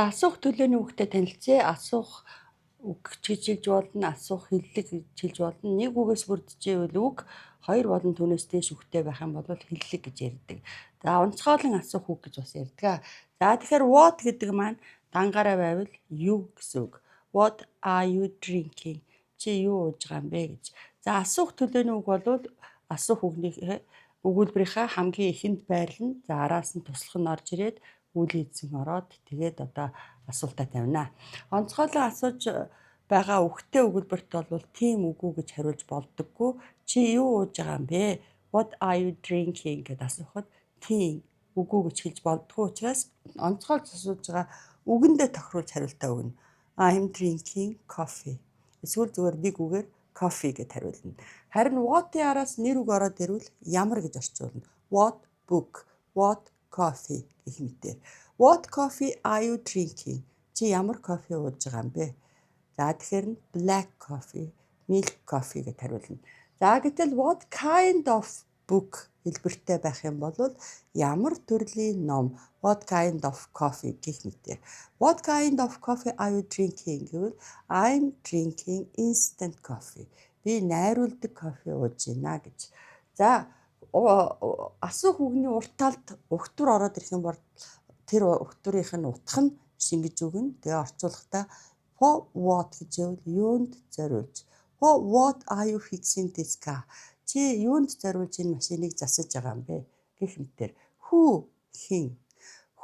Асуух төлөөний үгтэй танилцъя. Асуух үг чижигж болно, асуух хэллэг хэлж болно. Нэг үгээс бүрдчихвэл үг, хоёр болон түүнээс дээш үгтэй байх юм бол хэллэг гэж ярьдаг. За онцгойлон асуух үг гэж бас ярьдаг. За тэгэхээр what гэдэг маань дангаараа байвал юу гэсэн үг. What are you drinking? Чи юу ууж байгаа юм бэ гэж. За асуух төлөөний үг бол асуух өгүүлбэрийнхаа хамгийн эхэнд байрлана. За араас нь туслах нь орж ирээд үйл эзэн ороод тэгээд одоо асуултаа тавина. Онцгойлон асууж байгаа үгтэй өгүүлбэрт бол тийм үгүй гэж хариулж болдоггүй. Чи юу ууж байгаа юм бэ? What are you drinking гэдээ асуухад тийм үгүй гэж хэлж болдгоо учраас онцгойлж асууж байгаа үгэндээ тохируулж хариултаа өгнө. I'm drinking coffee. Эсвэл зүгээр нэг үгээр coffee гэж хариулна. Харин what-ийн араас нэр үг ороод ирвэл ямар гэж орчуулна. What book, what coffee гэх мэтээр. What coffee are you drinking? Чи ямар кофе ууж байгаа юм бэ? За тэгэхээр нь black coffee, milk coffee гэж хариулна. За гэтэл what kind of book хэлбэртэй байх юм бол ямар төрлийн ном, what kind of coffee гэх мэтээр. What kind of coffee are you drinking гэвэл I'm drinking instant coffee. Би найруулдаг кофе ууж байна гэж. За асуух үгний урт талд өгтөр ороод ирэх юм бол тэр өгтөрийнх нь утга нь шингэж өгнө. Тэгээ орчуулгахдаа for what гэж явал юунд зориулж. For what are you fixing this car? Чи юунд зориулж энэ машиныг засаж байгаа юм бэ? Гэх мэтээр. Who хин.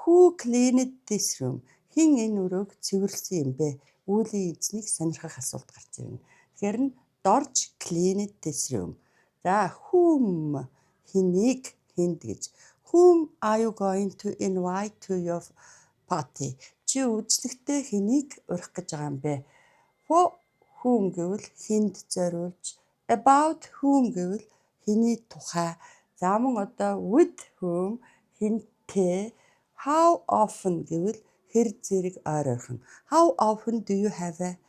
Who cleaned this room? Хин энэ өрөөг цэвэрлсэн юм бэ? Үүлийн эзнийг сонирхох асуулт гарч ирнэ. Тэгэхээр нь дорж cleaned this room. За whom хэнийг хүнд гэж. Whom are you going to invite to your party? Чи үзлэгтээ хэнийг урих гэж байгаа юм бэ? For whom гэвэл хүнд зориулж. About whom гэвэл хэний тухай. За мөн одоо with whom хинтэй. How often гэвэл хэр зэрэг ойр орхон. How often do you have a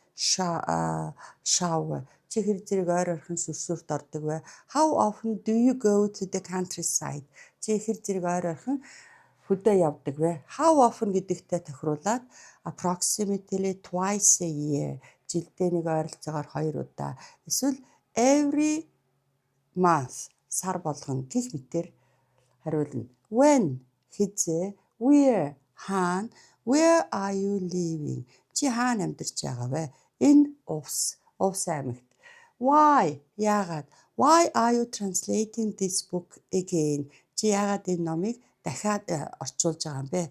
shower? Чи хэр зэрэг ойр орхон сүрсүрт ордог вэ? How often do you go to the countryside? Чи хэр зэрэг ойр орхон хөдөө явдаг вэ? How often гэдэгтэй тохируулаад approximately twice a year. Жилдээ нэг ойролцоогоор 2 удаа. Эсвэл every month сар болгон гэх мэтээр хариулна. When хизээ, where хаана, where are you living? Чи хаана амьдарч байгаа вэ? In Увс аймагт. Why яагаад? Why are you translating this book again? Чи яагаад энэ номыг дахиад орчуулж байгаа юм бэ?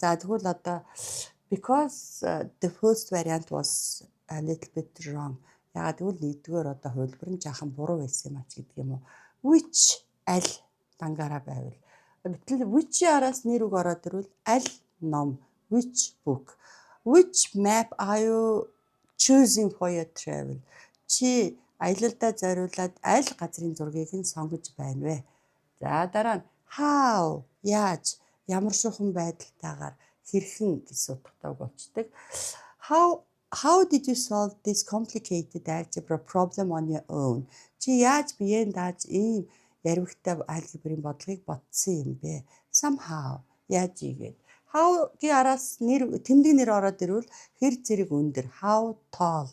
За тэгвэл одоо because the first variant was a little bit wrong. Яагаад гэвэл нэгдүгээр одоо хувилбар нь жаахан буруу байсан юм ач гэдэг юм уу? Which аль дангаараа байвал. Гэтэл which-ийн араас нэр үг ороод ирвэл аль ном, which book. Which map are you choosing for your travel? Чи аялалдаа зориулаад аль газрын зургийг нь сонгож байна вэ? За дараа нь how яаж ямар шухан байдалтайгаар хэрхэн гэсэн утгатай болчдөг. How did you solve this complicated algebra problem on your own? Чи яаж биеэн дааж ийм ярвигтай алгебрийн бодлогыг бодсон юм бэ? Somehow яаж ийгээд. How-гийн араас тэмдэг нэр ороод ирвэл хэр зэрэг өндөр, how tall,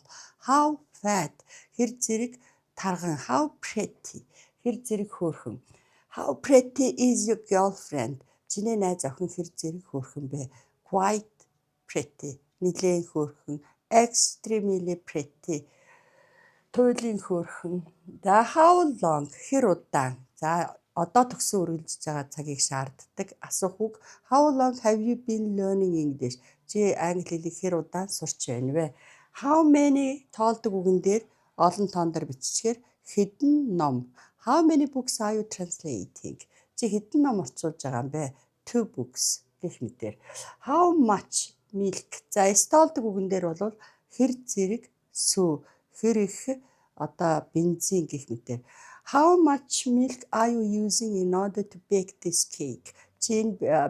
how fat, хэр зэрэг тарган, how pretty, хэр зэрэг хөөрхөн. How pretty is your girlfriend? Чиний найз охин хэр зэрэг хөөрхөн бэ? Quite pretty, нэлээд хөөрхөн. Extremely pretty, туйлын хөөрхөн. За how long, хэр удаан. За одоо төгсөн үргэлжлэж байгаа цагийг шаарддаг асуух үг. How long have you been learning English? Чи англи хэлийг хэр удаан сурч байна вэ? How many тоолдог үгэн дээр олон тооноор биччихээр хэдэн ном. How many books are you translating? Чи хэдэн ном орчуулж байгаа юм бэ? 2 books гэх мэтээр. How much milk. За столдог үгэн дээр бол хэр зэрэг сүү, хэр их одоо бензин гэх мэтээр. How much milk are you using in order to bake this cake? Чи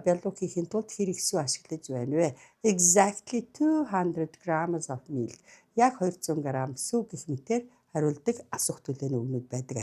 бялууг хийхин тулд хэр их сүү ашиглаж байна вэ? Exactly 200 grams of milk. Яг 200 г сүү гэх мэтээр хариулдаг асуух төлөөний үгнүүд байдаг.